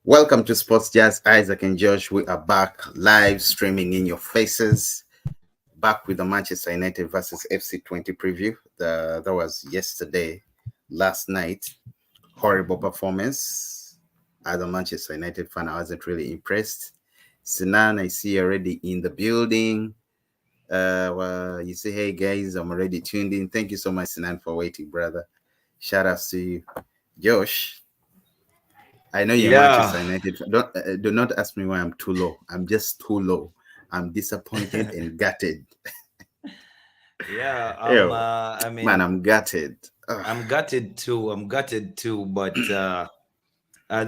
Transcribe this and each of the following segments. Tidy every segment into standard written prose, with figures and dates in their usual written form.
Welcome to Sports Jazz. Isaac and Josh. We are back live streaming in your faces. Back with the Manchester United versus FC20 preview. That was yesterday, last night. Horrible performance. As a Manchester United fan, I wasn't really impressed. Sinan, I see you already in the building. Well, you say, hey guys, I'm already tuned in. Thank you so much, Sinan, for waiting, brother. Shout outs to you. Josh, I know you're Yeah, Manchester United. Do not ask me why I'm too low. I'm just too low. I'm disappointed and gutted. yeah. Ew, man, I'm gutted. Ugh. I'm gutted too. I'm gutted too. But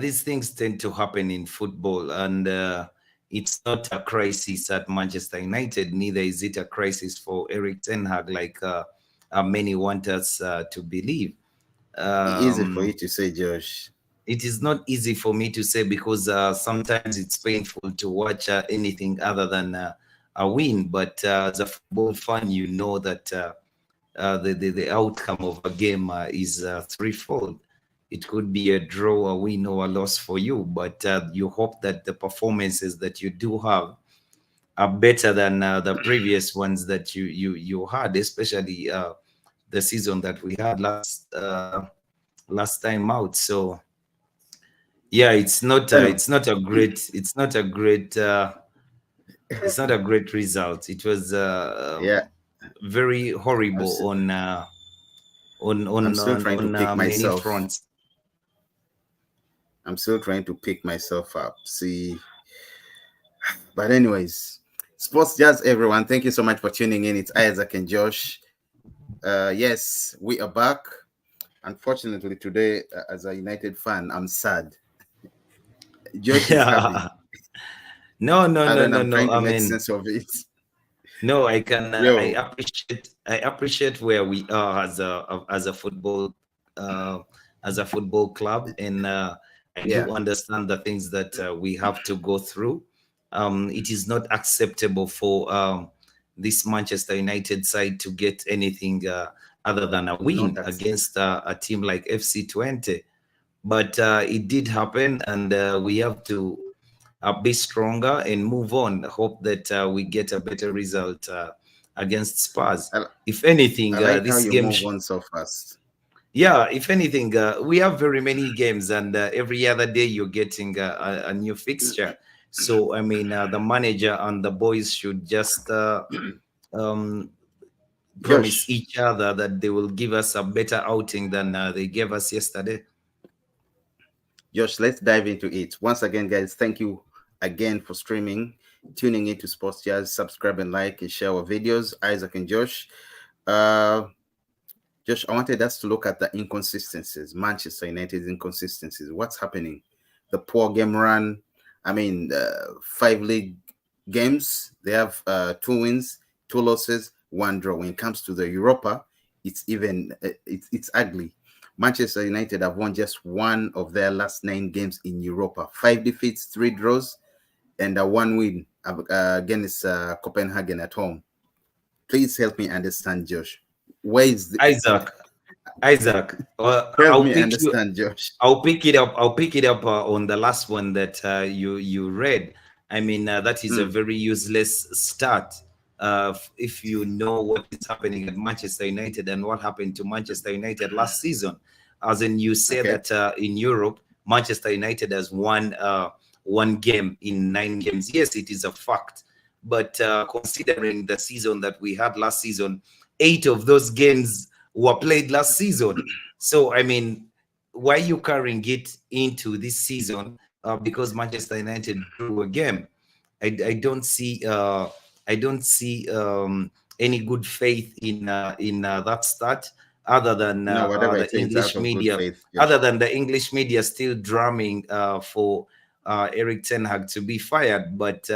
these things tend to happen in football, and it's not a crisis at Manchester United. Neither is it a crisis for Erik Ten Hag, like many want us to believe. Easy for you Um, to say, Josh. it is not easy for me to say because sometimes it's painful to watch anything other than a win. But as a football fan, you know that the outcome of a game is threefold. It could be a draw, a win, or a loss for you, but you hope that the performances that you do have are better than the previous ones that you had, especially the season that we had last time out. So yeah, Anyway, it's not a great result. It was yeah, very I'm, horrible st- on I'm still trying to pick many myself. fronts. I'm still trying to pick myself up. See, but anyways, Sports Jazz, everyone. Thank you so much for tuning in. It's Isaac and Josh. Yes, we are back. Unfortunately, today, as a United fan, I'm sad. Josh is happy. Yeah. No, no, And no, then no, I'm no. trying to I make mean, sense of it. no, I can. Yo, I appreciate where we are as a football uh, as a football club, and I yeah, do understand the things that we have to go through. It is not acceptable for this Manchester United side to get anything other than a not win as against a team like FC20. But it did happen, and we have to be stronger and move on. Hope that we get a better result against Spurs. I, If I anything, like how this you game, move on so fast. yeah, if anything, we have very many games, and every other day you're getting a new fixture. So, I mean, the manager and the boys should just um, promise Josh, each other that they will give us a better outing than they gave us yesterday. Josh, let's dive into it. Once again, guys, thank you again for streaming, tuning into Sports Jazz. Subscribe and like and share our videos. Isaac and Josh. Uh, Josh, I wanted us to look at the inconsistencies, Manchester United's inconsistencies. What's happening? The poor game run. I mean, 5 league games, they have 2 wins, 2 losses, 1 draw. When it comes to the Europa, it's even it's ugly. Manchester United have won just one of their last 9 games in Europa. 5 defeats, 3 draws, and a 1 win against Copenhagen at home. Please help me understand, Josh. Where is the, Isaac, Isaac, help me understand, Josh? I'll pick it up. I'll pick it up on the last one that you read. I mean, that is a Mm, very useless start. If you know what is happening at Manchester United and what happened to Manchester United last season, as in you say okay. that in Europe, Manchester United has won one game in 9 games. Yes, it is a fact. But considering the season that we had last season, 8 of those games were played last season. So, I mean, why are you carrying it into this season because Manchester United drew a game? I don't see any good faith in that start, other than No, whatever the it is, out English of good media, faith, Josh. still drumming for Erik Ten Hag to be fired. But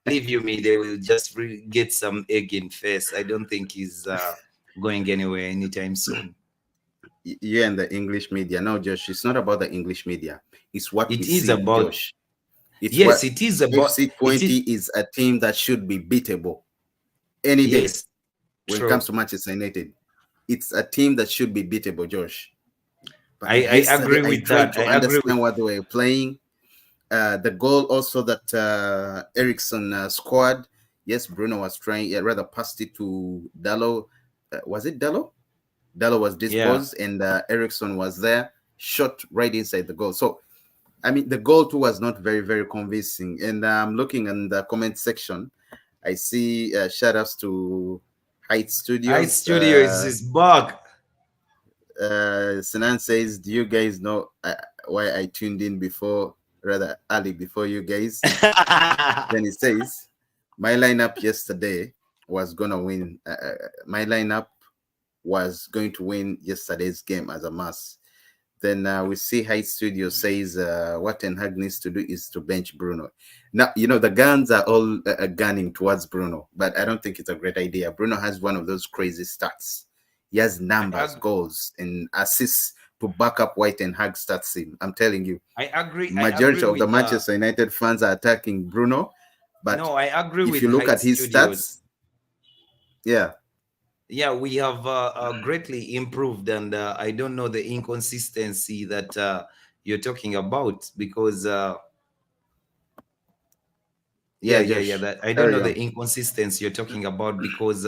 believe you me, they will just get some egg in face. I don't think he's going anywhere anytime soon. You and the English media. No, Josh, it's not about the English media. It's what we It is see, about Josh. It's Yes, what it is about it FC20 is is a team that should be beatable any day yes, when it comes true. to Manchester United. It's a team that should be beatable, Josh. But I yesterday, agree I with tried that. to understand what they were playing. The goal also that Ericsson scored. Yes, Bruno was trying, rather passed it to Dallo. Was it Dallo? Dallo was Yeah. disposed, and Ericsson was there, shot right inside the goal. So, I mean, the goal too was not very, very convincing. And I'm looking in the comment section. I see shout outs to Height I Studios. studio is back. Sinan says, "Do you guys know why I tuned in before, rather early before you guys?" Then he says, "My lineup yesterday was gonna win. My lineup was going to win yesterday's game as a mass." Then we see High Studio says what Ten Hag needs to do is to bench Bruno. Now, the guns are all gunning towards Bruno, but I don't think it's a great idea. Bruno has one of those crazy stats. He has I, numbers, ag- goals, and assists to back up White and Hag stats him. I'm telling you, I agree. I agree majority of the with Manchester United fans are attacking Bruno, but no. I agree if with you look Height at his Studios. stats, yeah, Yeah, we have greatly improved, and I don't know the inconsistency that you're talking about because yeah, yeah, yeah, yeah. Josh, That I don't know carry the on. inconsistency you're talking about because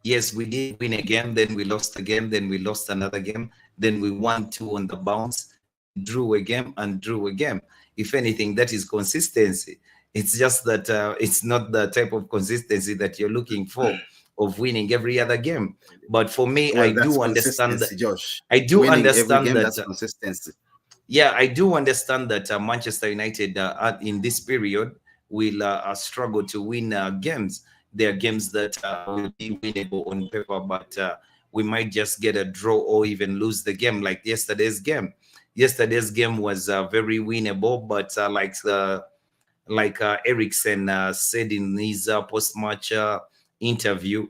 yes, we did win a game, then we lost a game, then we lost another game, then we won two on the bounce, then drew a game and drew a game. If anything, that is consistency. It's just that it's not the type of consistency that you're looking for of winning every other game. But for me, I Well, that's do understand that. consistency, Josh. I do Winning every understand game, that. that's consistency. Yeah, I do understand that Manchester United in this period will struggle to win games. There are games that will be winnable on paper, but we might just get a draw or even lose the game, like yesterday's game. Yesterday's game was very winnable, but like Eriksen said in his post-match interview,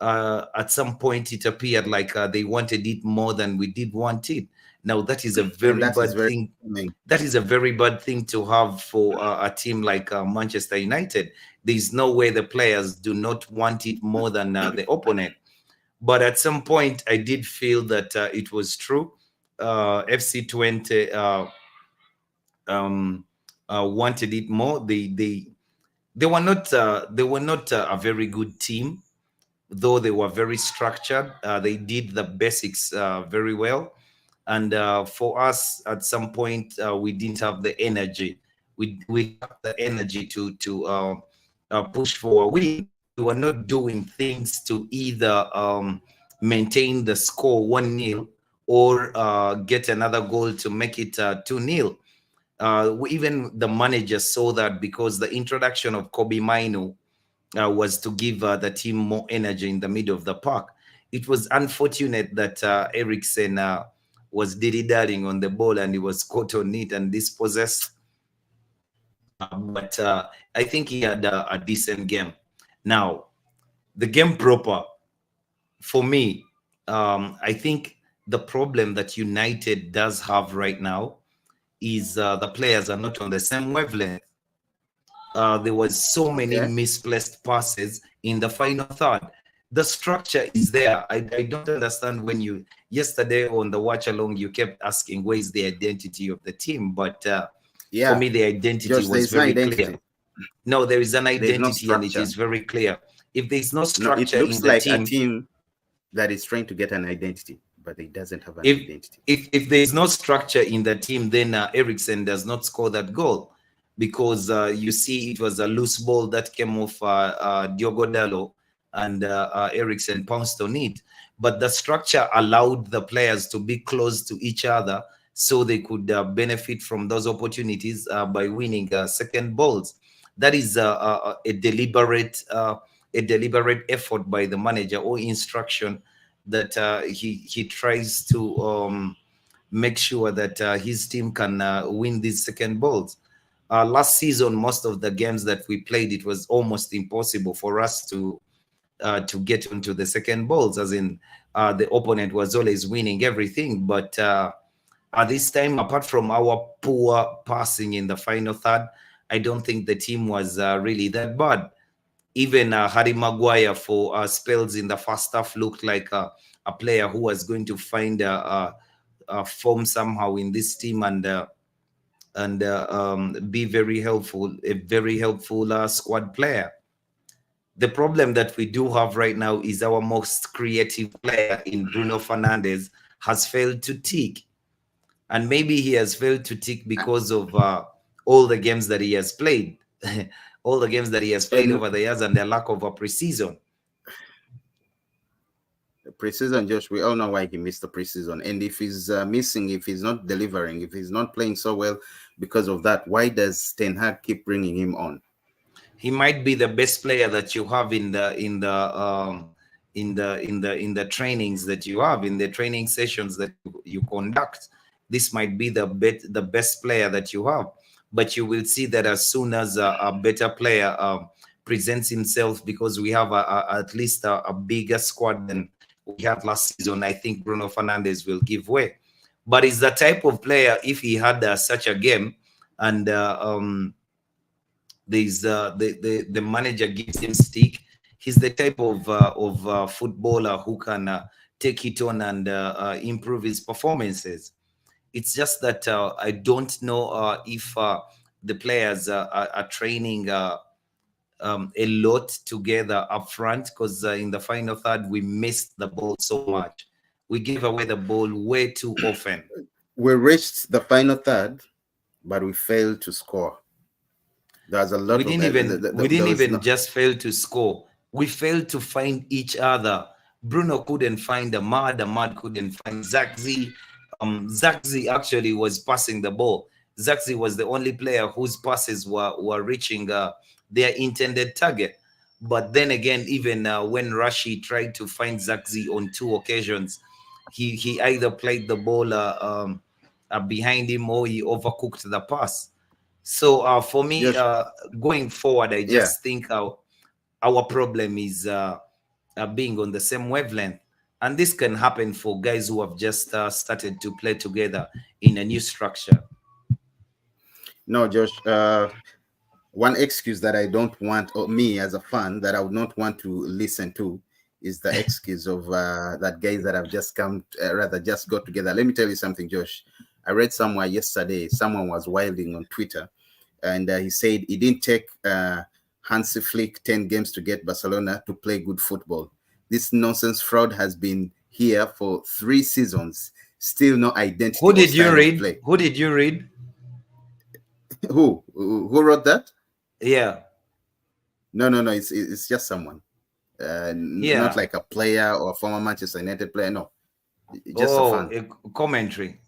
at some point it appeared like they wanted it more than we did want it. Now that is a And very that is bad very thing. common. That is a very bad thing to have for a team like Manchester United. There is no way the players do not want it more than the opponent. But at some point, I did feel that it was true. FC20 um, wanted it more. They were not a very good team, though they were very structured. They did the basics very well, and for us, at some point, we didn't have the energy. We lacked the energy to push for a win. We were not doing things to either maintain the score 1-0 or get another goal to make it 2-0. Even the manager saw that because the introduction of Kobe Mino was to give the team more energy in the middle of the park. It was unfortunate that Eriksen was dilly-dallying on the ball and he was caught on it and dispossessed. But I think he had a decent game. Now, the game proper, for me, I think the problem that United does have right now is the players are not on the same wavelength. There was so many Okay. misplaced passes in the final third. The structure is there. I don't understand when you yesterday on the watch along you kept asking where is the identity of the team, but for Yeah. me the identity Josh, there was is no very clear. identity. No, there is an There is no identity and it structure. is very clear. If there is no No, it structure in looks the like a team, team that is trying to get an identity, but it doesn't have an if identity. if there is no structure in the team, then Eriksen does not score that goal because you see it was a loose ball that came off Diogo Dallo and Eriksen pounced on it. But the structure allowed the players to be close to each other so they could benefit from those opportunities by winning second balls. That is a deliberate effort by the manager or instruction that he tries to make sure that his team can win these second balls. Last season, most of the games that we played, it was almost impossible for us to get into the second balls, as in the opponent was always winning everything. But at this time, apart from our poor passing in the final third, I don't think the team was really that bad. Even Harry Maguire for spells in the first half looked like a player who was going to find a form somehow in this team and and be very helpful, a very helpful squad player. The problem that we do have right now is our most creative player in Bruno Fernandes has failed to tick. And maybe he has failed to tick because of all the games that he has played, all the games that he has played And over the years, and the lack of a preseason. preseason, Josh, we all know why he missed the preseason. And if he's missing, if he's not delivering, if he's not playing so well because of that, why does Ten Hag keep bringing him on? He might be the best player that you have in the trainings that you have, in the training sessions that you conduct. This might be the best player that you have, but you will see that as soon as a better player presents himself, because we have at least a bigger squad than we had last season, I think Bruno Fernandes will give way. But it's the type of player, if he had such a game, and there's the manager gives him stick, he's the type of footballer who can take it on and improve his performances. It's just that I don't know if the players are training a lot together up front, because in the final third we missed the ball so much. We gave away the ball way too often. We reached the final third, but we failed to score. There's a lot We of didn't even we there didn't was even no, just fail to score. We failed to find each other. Bruno couldn't find Ahmad. Ahmad couldn't find Zaxi. Zaxi actually was passing the ball. Zaxi was the only player whose passes were reaching their intended target. But then again, even when Rashi tried to find Zaxi on 2 occasions, he either played the ball behind him, or he overcooked the pass. So for me, Josh. going forward, I Yeah, just think our problem is being on the same wavelength. And this can happen for guys who have just started to play together in a new structure. no, Josh. One excuse that I don't want, or me as a fan, that I would not want to listen to, is the excuse of that guys that have just come, rather just got together. Let me tell you something, Josh. I read somewhere yesterday, someone was wilding on Twitter, and he said it didn't take Hansi Flick 10 games to get Barcelona to play good football. This nonsense fraud has been here for 3 seasons, still no identity Who or did you style of read? play. Who did you read? Who wrote that? Yeah, No. It's just someone. Not yeah. like a player or a former Manchester United player. No, just a Oh, fan. a commentary.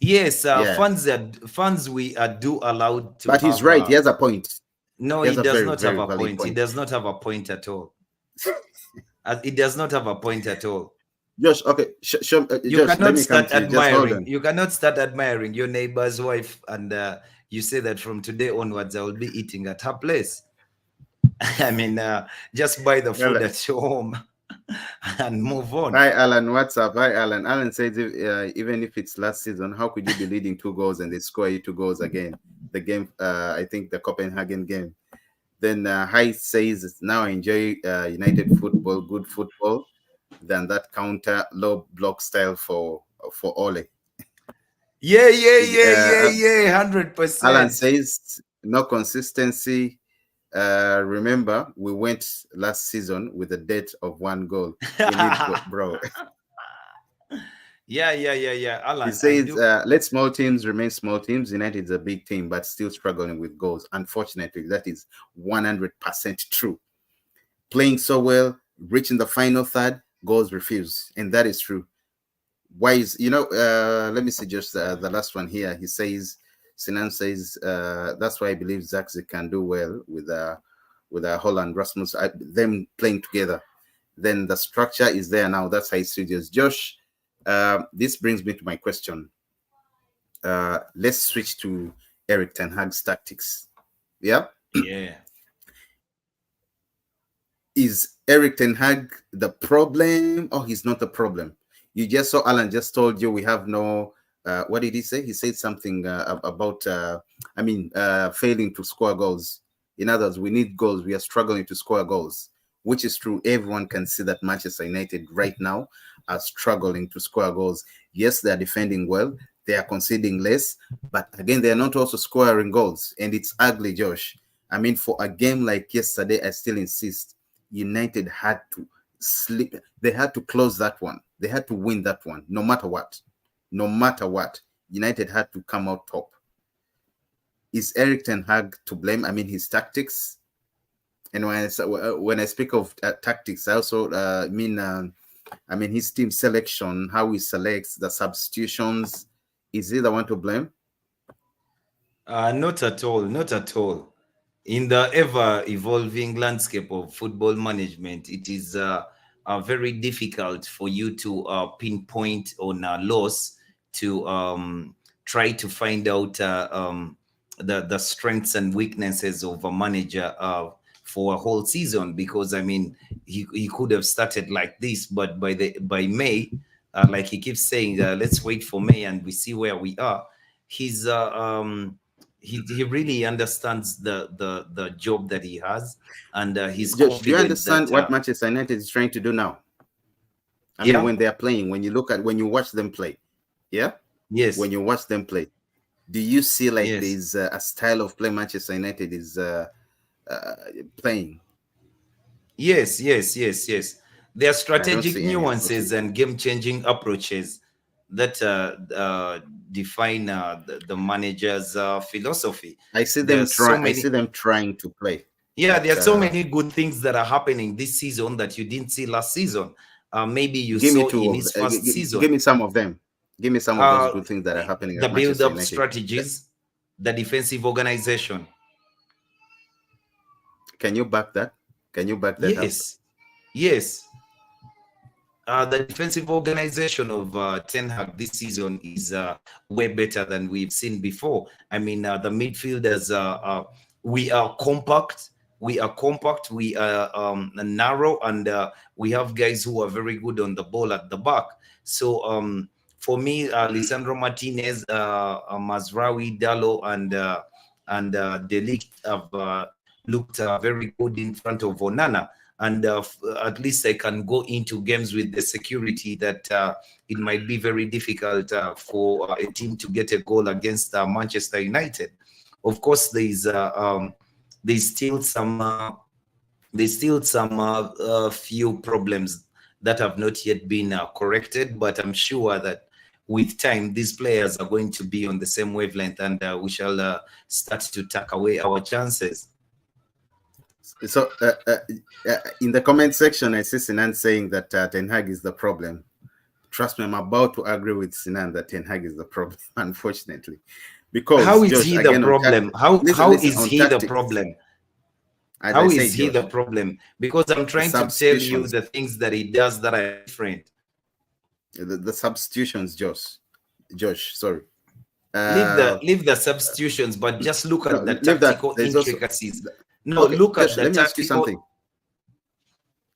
Yes, Yeah, fans we do allowed to but he's have. right. He has a point. No, He has he a does very, not have very a valid point. He point. does not have a point at all. It does not have a point at all. Josh, okay, You Josh, let cannot me come start to you. Just hold admiring. on. You cannot start admiring your neighbor's wife, and you say that from today onwards I will be eating at her place. I mean, just buy the food Well, at your home and move on. hi, Alan. What's up? Hi, Alan. Alan says even if it's last season, how could you be leading 2 goals and they score you 2 goals again? The game, I think the Copenhagen game. Then High says now I enjoy United football, good football, than that counter low block style for Ole. Yeah. Alan 100%. says no consistency. Remember, we went last season with a debt of 1 goal. We need bro. Yeah. He Alan, I says, do. let small teams remain small teams. United is a big team, but still struggling with goals. Unfortunately, that is 100% true. Playing so well, reaching the final third, goals refused. And that is true. Why is, let me see just the last one here. He says, Sinan says, that's why I believe Zaxi can do well with Holland, Rasmus, them playing together. Then the structure is there now. That's how it's studios. Josh, this brings me to my question. Let's switch to Erik Ten Hag's tactics. Yeah. Yeah. Is Erik Ten Hag the problem or he's not the problem? You just saw Alan just told you we have no. What did he say? He said something about, failing to score goals. In others, we need goals. We are struggling to score goals, which is true. Everyone can see that Manchester United right now are struggling to score goals. Yes, they are defending well. They are conceding less, but again, they are not also scoring goals, and it's ugly, Josh. I mean, for a game like yesterday, I still insist United had to sleep. They had to close that one. They had to win that one, no matter what. No matter what, United had to come out top. Is Erik Ten Hag to blame? I mean, his tactics. And when I speak of tactics, I also mean I mean his team selection, how he selects the substitutions. Is he the one to blame? Not at all, not at all. In the ever evolving landscape of football management, it is very difficult for you to pinpoint on a loss to try to find out the strengths and weaknesses of a manager for a whole season, because I mean he could have started like this, but by May, like he keeps saying, let's wait for May and we see where we are. He's he really understands the job that he has, and he's Josh, do you confident understand that what Manchester United is trying to do now? I mean, yeah, when they are playing, when you watch them play, yeah, yes, when you watch them play, do you see like yes, there's a style of play Manchester United is uh, playing? yes, yes, yes, yes. There are I don't strategic see any, nuances unfortunately. and game-changing approaches that define the manager's philosophy. There are so I see many, them trying to play, yeah, but there are so many good things that are happening this season that you didn't see last season. Maybe you give me saw two in of his first give season. me some of them. Give me some of those Uh, good things that are happening the at Manchester build-up United. strategies, the defensive organization. Can you back that? Can you back that up? Yes, yes. The defensive organization of Ten Hag this season is way better than we've seen before. I mean, the midfielders, we are compact. We are compact. We are narrow, and we have guys who are very good on the ball at the back. So for me, Lisandro Martinez, Mazraoui, Dallo, and De Ligt have looked very good in front of Onana, and at least I can go into games with the security that it might be very difficult for a team to get a goal against Manchester United. Of course, there's still some few problems that have not yet been corrected, but I'm sure that with time these players are going to be on the same wavelength, and we shall start to tuck away our chances. So, in the comment section, I see Sinan saying that Ten Hag is the problem. Trust me, I'm about to agree with Sinan that Ten Hag is the problem, unfortunately. How Because, is Josh, he the again, problem? listen, How listen, is on he the tactics, problem? as I How say, is he the Josh, problem? Because I'm the trying to tell you substitutions, the things that he does that are different. the substitutions, Josh, sorry. Uh, Leave the substitutions, but just look no, at the leave that. tactical There's also, intricacies. No, okay, look at Josh, the let me ask you something. tactical.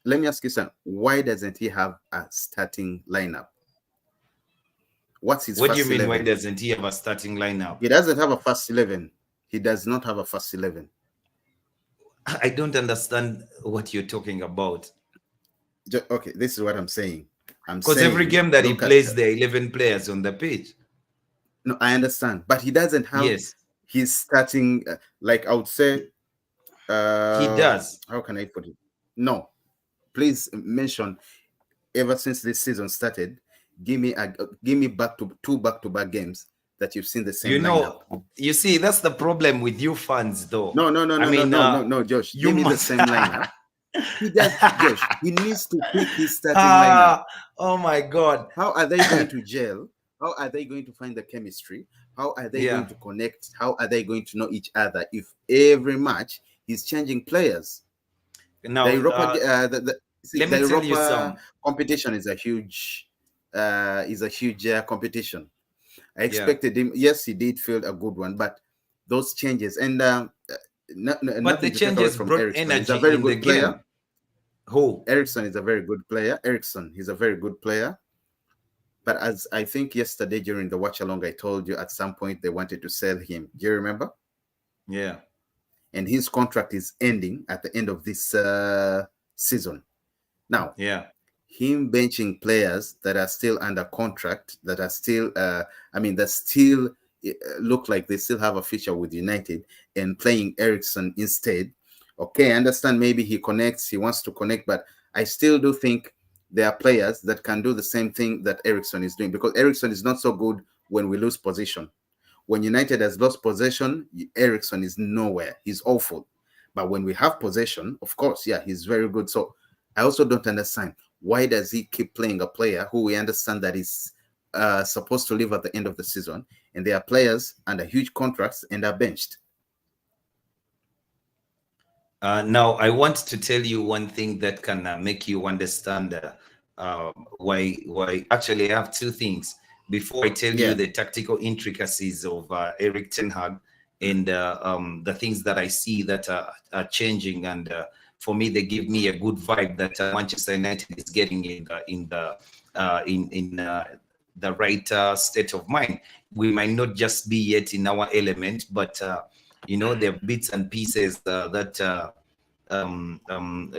Let me ask you something. Why doesn't he have a starting lineup? What's his What do you first mean? Why 11? doesn't he have a starting lineup? He doesn't have a first 11. He does not have a first 11. I don't understand what you're talking about. Okay, this is what I'm saying. I'm Because every saying, game that he look at, plays, there are 11 players on the pitch. no, I understand, but he doesn't have Yes, his starting, like I would say, he uh, does. how can I put it? No, please mention ever since this season started, give me back to back games that you've seen the You same lineup. know, you see, that's the problem with you fans, though. No, no, no, I no, no, mean, no, no, no, Josh. you Give me the must. same lineup. He does, Josh. He needs to pick his starting lineup. Ah, oh my God. How are they going to gel? How are they going to find the chemistry? How are they going Yeah. to connect? How are they going to know each other if every match he's changing players? The Now, Europa, see, let the me tell you Europa some. competition is a huge competition. I Yeah. expected him. Yes, he did field a good one, but those changes and But the nothing to take away changes from brought Ericsson. He's a energy very in the good player. game. Who? Ericsson is a very good player. Ericsson, he's a very good player. But as I think yesterday during the watch along, I told you at some point they wanted to sell him. Do you remember? Yeah. And his contract is ending at the end of this season. Now, Yeah. him benching players that are still under contract, that are still, that still look like they still have a future with United, and playing Ericsson instead. Okay, I understand maybe he connects, he wants to connect, but I still do think there are players that can do the same thing that Ericsson is doing, because Ericsson is not so good when we lose position. When United has lost possession, Ericsson is nowhere. He's awful. But when we have possession, of course, yeah, he's very good. So I also don't understand, why does he keep playing a player who we understand that is supposed to leave at the end of the season, and there are players under huge contracts and are benched. Now, I want to tell you one thing that can make you understand why. Actually, I have two things. Before I tell you Yeah, the tactical intricacies of Erik Ten Hag and the things that I see that are changing, and for me, they give me a good vibe that Manchester United is getting in the right state of mind. We might not just be yet in our element, but there are bits and pieces that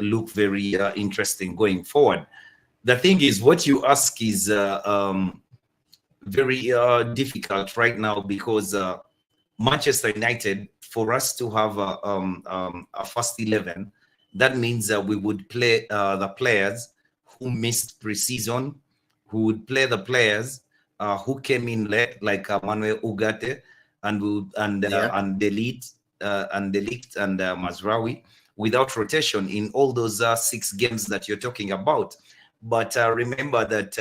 look very interesting going forward. The thing is, what you ask is very difficult right now, because Manchester United, for us to have a first 11, that means we would play the players who missed preseason, who would play the players who came in late, like Manuel Ugarte yeah, and Delict and Mazraoui, without rotation in all those 6 games that you're talking about. But remember that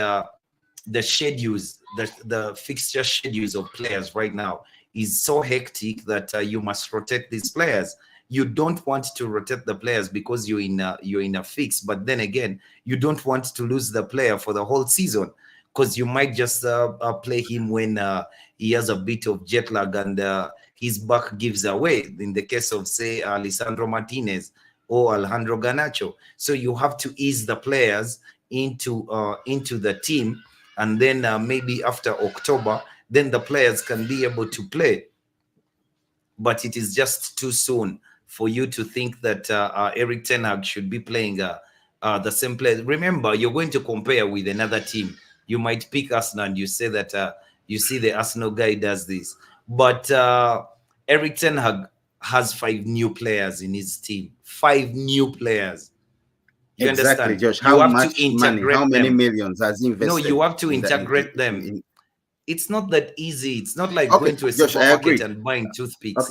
the fixture schedules of players right now is so hectic that you must rotate these players. You don't want to rotate the players because you're in a fix, but then again, you don't want to lose the player for the whole season, because you might just play him when he has a bit of jet lag and his back gives away. In the case of, say, Lisandro Martinez or Alejandro Garnacho, so you have to ease the players into the team, and then maybe after October, then the players can be able to play. But it is just too soon for you to think that Erik Ten Hag should be playing the same players. Remember, you're going to compare with another team. You might pick Arsenal and you say that you see the Arsenal guy does this. But Erik Ten Hag has 5 new players in his team. 5 new players. You exactly, understand? Josh. You How have to much money, how integrate many them. millions has he No, invested you have to in that? integrate them. It's not that easy. It's not like Okay, going to a Josh, I supermarket agree. and buying Okay, toothpicks.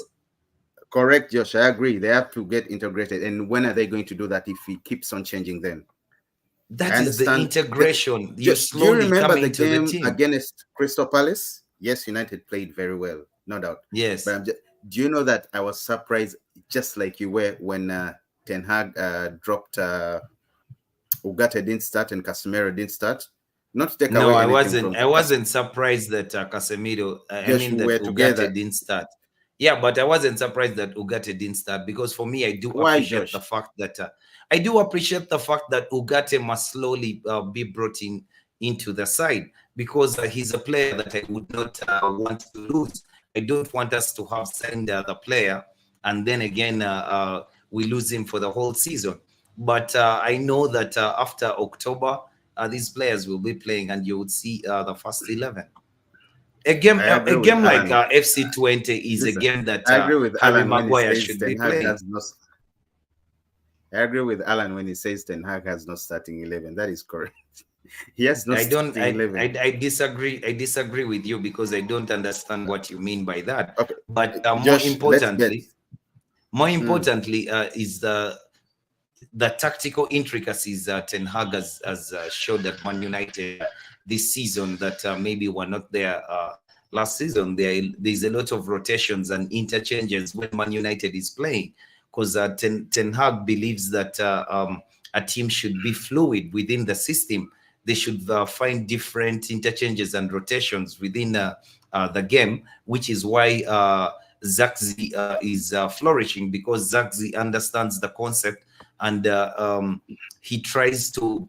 correct, Josh. I agree. They have to get integrated. And when are they going to do that if he keeps on changing them? I That is the understand. integration. You Do you slowly remember come the into the game team. against Crystal Palace? Yes, United played very well, no doubt. But Yes. do you know that I was surprised, just like you were, when Ten Hag dropped Ugarte didn't start and Casemiro didn't start? Not to take No, away I anything wasn't. from I wasn't surprised that Casemiro. I Josh, mean we that were together. Ugarte didn't start. Yeah, but I wasn't surprised that Ugarte didn't start, because for me, I do Why, appreciate the Josh? fact that Ugarte must slowly be brought into the side, because he's a player that I would not want to lose. I don't want us to have signed the player and then again we lose him for the whole season. But I know that after October, these players will be playing, and you would see the first 11. A game, I a agree with game like Alan. FC20 is a Listen, game that I agree with Harry Alan when he Maguire says should be Ten Hag playing. has no. I agree with Alan when he says Ten Hag has no starting 11. That is correct. He has no I don't. starting 11. I disagree. I disagree with you, because I don't understand what you mean by that. Okay, But Josh, let's get. more Mm, importantly, is the tactical intricacies that Ten Hag has showed at Man United this season that maybe were not there last season. There's a lot of rotations and interchanges when Man United is playing, because Ten Hag believes that a team should be fluid within the system. They should find different interchanges and rotations within the game, which is why Zaxi is flourishing, because Zaxi understands the concept, and he tries to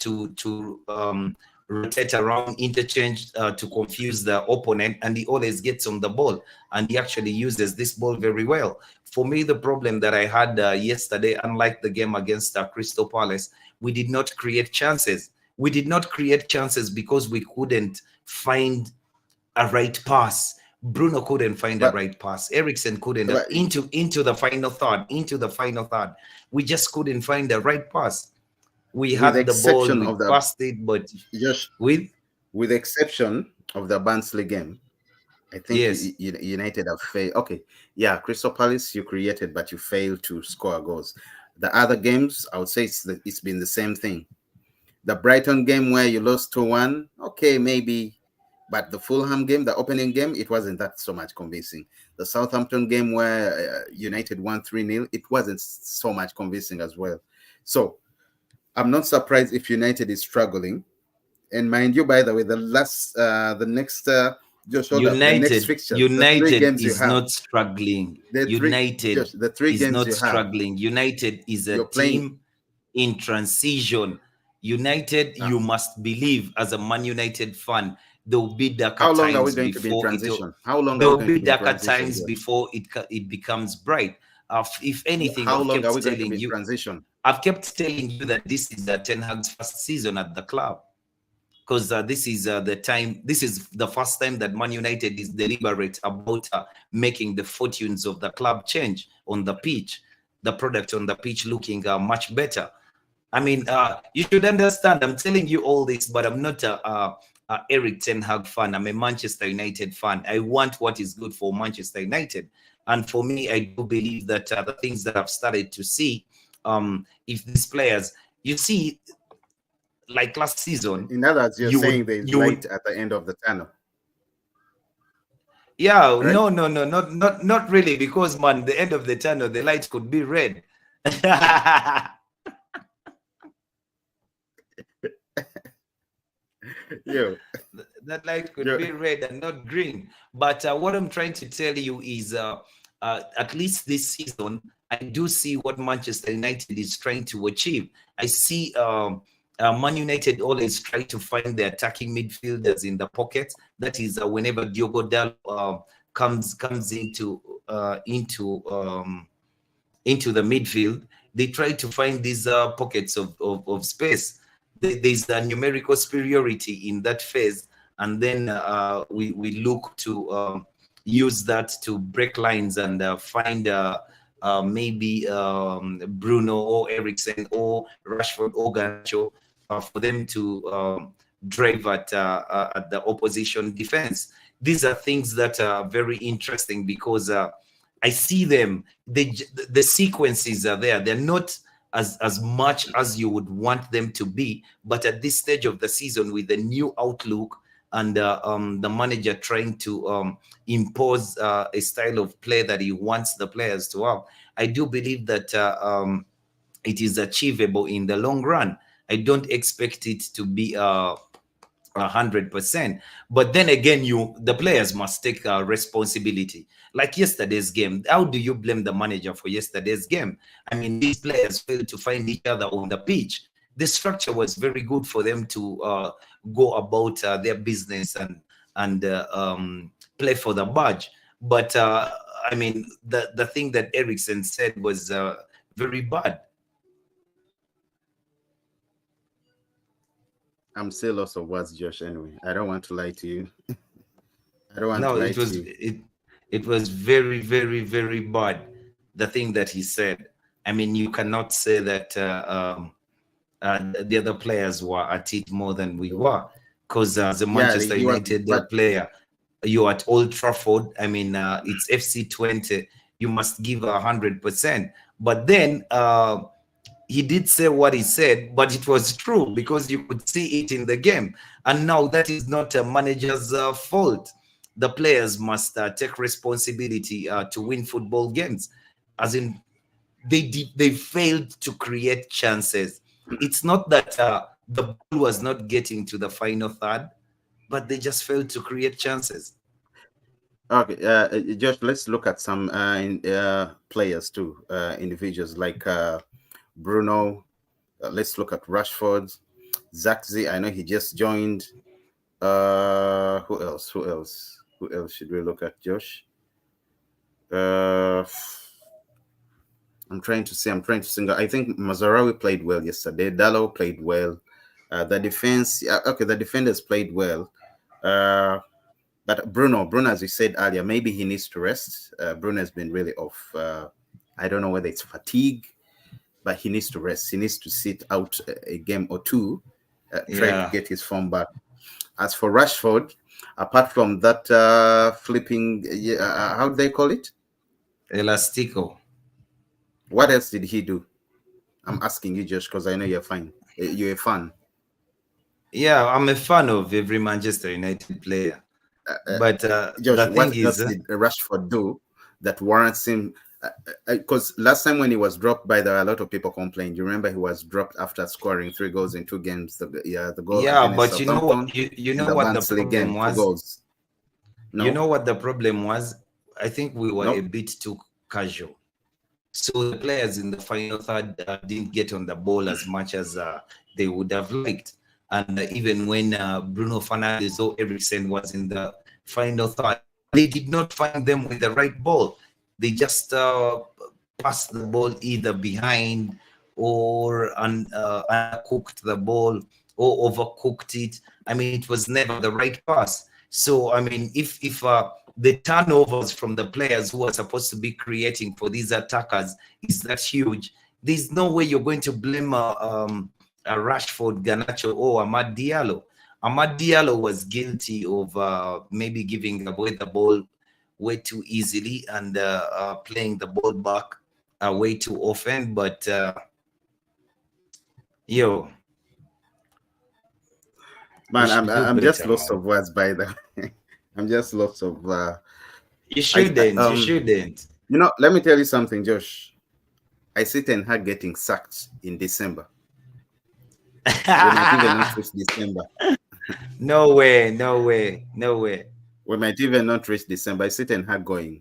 rotate around, interchange to confuse the opponent, and he always gets on the ball, and he actually uses this ball very well. For me, the problem that I had yesterday, unlike the game against Crystal Palace, we did not create chances. We did not create chances because we couldn't find a right pass. Bruno couldn't find a but right pass. Eriksen couldn't but into the final third. Into the final third, we just couldn't find the right pass. We with the had the ball, exception we of the passed it, but just with with the exception of the Barnsley game, I think yes, United have failed. Okay, yeah, Crystal Palace you created, but you failed to score goals. The other games, I would say it's been the same thing. The Brighton game where you lost 2-1, okay, maybe. But the Fulham game, the opening game, it wasn't that so much convincing. The Southampton game where United won 3-0, it wasn't so much convincing as well. So I'm not surprised if United is struggling. And mind you, by the way, the next, just hold up, the next fixtures, the three United games you is have, not struggling. just United the three is games not you have, struggling. United is a you're playing. team in transition. United, Uh, you must believe as a Man United fan, there will be darker how long are we times going to be in before it. transition? How long are There we will going to be be in darker transition, times Josh? before it becomes bright. If anything, How long are we going to be in transition? I've kept telling you that this is Ten Hag's first season at the club, because this is the time. This is the first time that Man United is deliberate about making the fortunes of the club change on the pitch, the product on the pitch looking much better. I mean, you should understand. I'm telling you all this, but I'm not a Erik Ten Hag fan. I'm a Manchester United fan. I want what is good for Manchester United, and for me, I do believe that the things that I've started to see, if these players, you see, like last season, In other words, you're you would saying there is you would light at the end of the tunnel, yeah, right? no, no, no, not really, because man, the end of the tunnel, the light could be red. Yo, That light could yo, be red and not green. But what I'm trying to tell you is, at least this season, I do see what Manchester United is trying to achieve. I see Man United always try to find the attacking midfielders in the pockets. That is, whenever Diogo Dallo comes into the midfield, they try to find these pockets of space. There's a numerical superiority in that phase, and then we look to use that to break lines and find maybe Bruno or Eriksen or Rashford or Garnacho for them to drive at the opposition defense. These are things that are very interesting because I see them. The sequences are there. They're not as much as you would want them to be, but at this stage of the season, with the new outlook and the manager trying to impose a style of play that he wants the players to have, I do believe that it is achievable in the long run. I don't expect it to be 100%, but then again, the players must take responsibility. Like yesterday's game, how do you blame the manager for yesterday's game? I mean, these players failed to find each other on the pitch. The structure was very good for them to go about their business and play for the badge. But I mean, the thing that Eriksen said was very bad. I'm still lost of words, Josh. Anyway, I don't want to lie to you. I don't want to No, lie it to was you. it was very, very, very bad. The thing that he said. I mean, you cannot say that the other players were at it more than we were, because as a Yeah, Manchester he was, United but player, you're at Old Trafford. I mean, it's FC 20. You must give 100%. But then he did say what he said, but it was true because you could see it in the game. And now that is not a manager's fault. The players must take responsibility to win football games. As in, they failed to create chances. It's not that the ball was not getting to the final third, but they just failed to create chances. okay. Josh, let's look at some players too, individuals like Bruno. Let's look at Rashford, Zaxi. I know he just joined. Who else? Who else? Who else should we look at, Josh? Uh, I'm trying to see. I'm trying to think. I think Mazarawi played well yesterday. Dallo played well. The defense, okay, the defenders played well. Uh, but Bruno, as you said earlier, maybe he needs to rest. Bruno has been really off. I don't know whether it's fatigue, but he needs to rest. He needs to sit out a game or two, try to Yeah, get his form back. As for Rashford, apart from that flipping, how do they call it? elastico. What else did he do? I'm asking you, Josh, because I know you're fine. You're a fan. Yeah, I'm a fan of every Manchester United player. Uh, But Josh, the what thing is, else did Rashford do that warrants him? Because last time when he was dropped by, there were a lot of people complaining. You remember he was dropped after scoring 3 goals in 2 games. The goal yeah, against but you know what? Southampton You and know the what the Barnsley problem game, two was? goals. You No, know what the problem was? I think we were a no. bit too casual. So the players in the final third didn't get on the ball as much as they would have liked. And even when Bruno Fernandes or Eriksen was in the final third, they did not find them with the right ball. They just passed the ball either behind or undercooked the ball or overcooked it. I mean, it was never the right pass. So, I mean, if the turnovers from the players who are supposed to be creating for these attackers is that huge, there's no way you're going to blame a Rashford, Garnacho, or Amad Diallo. Amad Diallo was guilty of maybe giving away the ball way too easily and playing the ball back way too often. But yo, we Man, I'm should do I'm just better, lost man. of words by the way. I'm just lost of You I shouldn't. You shouldn't. let me tell you something, Josh. I see Ten Hag getting sacked in December. We might even not reach December. No way. No way. No way. We might even not reach December. I see Ten Hag going.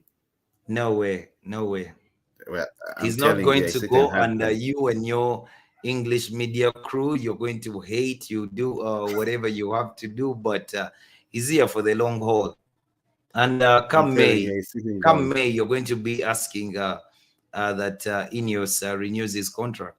No way. No way. Well, I'm He's not telling you, going I to see Ten go Hag under going. you and your English media crew. You're going to hate. You do whatever you have to do, but he's here for the long haul. And I'm telling you, I see him come going. May, you're going to be asking that Ineos renews his contract.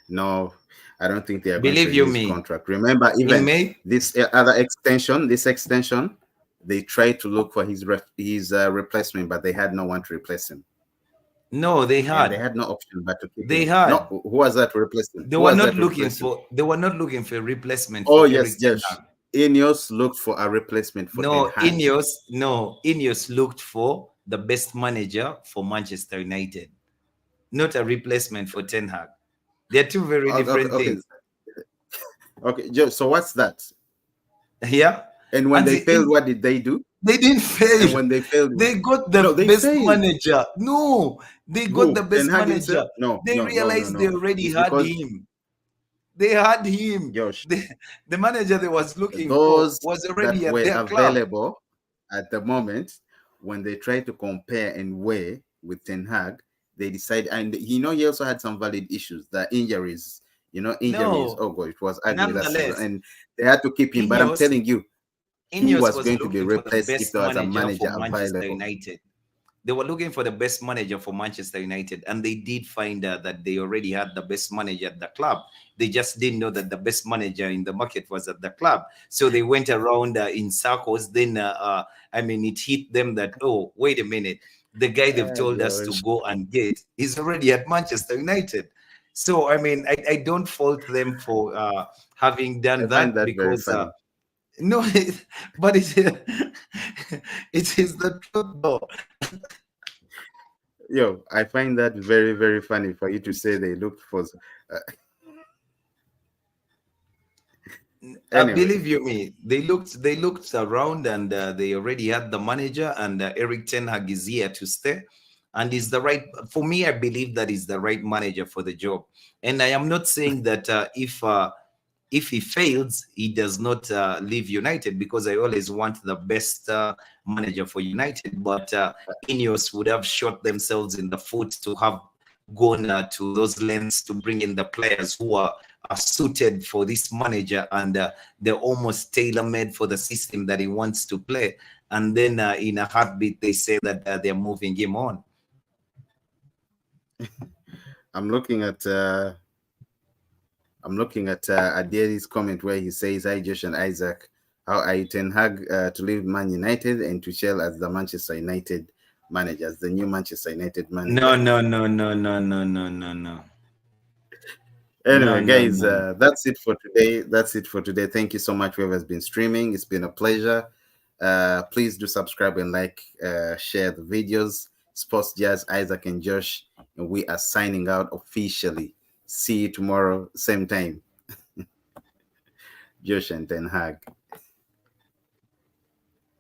No, I don't think they are going to Believe renew you his me, contract. Remember, in even May, this this extension, they tried to look for his replacement, but they had no one to replace him, no, and they had no option but to keep they him. No, had, who was that to replace him? they Who were was not that to looking replace him? for, they were not looking for a replacement Oh for yes, Erik Ten yes. Hag. Ineos looked for a replacement for Ten Hag. No, Ineos looked for the best manager for Manchester United, not a replacement for Ten Hag. They're two very Okay, different okay, things. okay. So what's that? Yeah, And when and they failed, what did they do? they didn't And fail. when they failed, They got no, the they best failed. manager. No, they got the Who? Ten best Hag himself? manager. No, They no, no, no, realized they no. already It's had because him. They had him. Josh, The manager they was looking for those was that already at were their club. available at the moment, when they try to compare and weigh with Ten Hag, they decide, and he also had some valid issues, the injuries, injuries. No, Oh god, it was ugly last season, nonetheless, and they had to keep him. But I'm Ineos telling you, he Ineos was was going to be looking for the replaced if best there was a manager manager for Manchester available. United. They were looking for the best manager for Manchester United, and they did find out that they already had the best manager at the club. They just didn't know that the best manager in the market was at the club. So they went around in circles. Then, I mean, it hit them that, oh, wait a minute, the guy they've told us to Josh, go and get is already at Manchester United. So, I mean, I don't fault them for having I done find that that very because funny. no, but it is the truth, though. Yo, I find that very, very funny for you to say they looked for. Anyway, Believe you me, they looked around and they already had the manager, and Erik Ten Hag is here to stay, and is the right for me. I believe that is the right manager for the job, and I am not saying that if he fails, he does not leave United, because I always want the best manager for United. But Ineos would have shot themselves in the foot to have gone to those lengths to bring in the players who are suited for this manager, and they're almost tailor-made for the system that he wants to play. And then in a heartbeat, they say that they're moving him on. I'm looking at I'm looking at Adeli's comment where he says, "Hi Josh and Isaac, how are you, Ten Hag to leave Man United and to Tuchel as the Manchester United manager, as the new Manchester United No, manager." no, no, no, no, no, no, no, no, no, Anyway, no, guys, no. that's it for today. That's it for today. Thank you so much, whoever's been streaming. It's been a pleasure. Please do subscribe and like, share the videos. Sports Jazz, Isaac, and Josh, and we are signing out officially. See you tomorrow, same time. Josh and Ten Hag.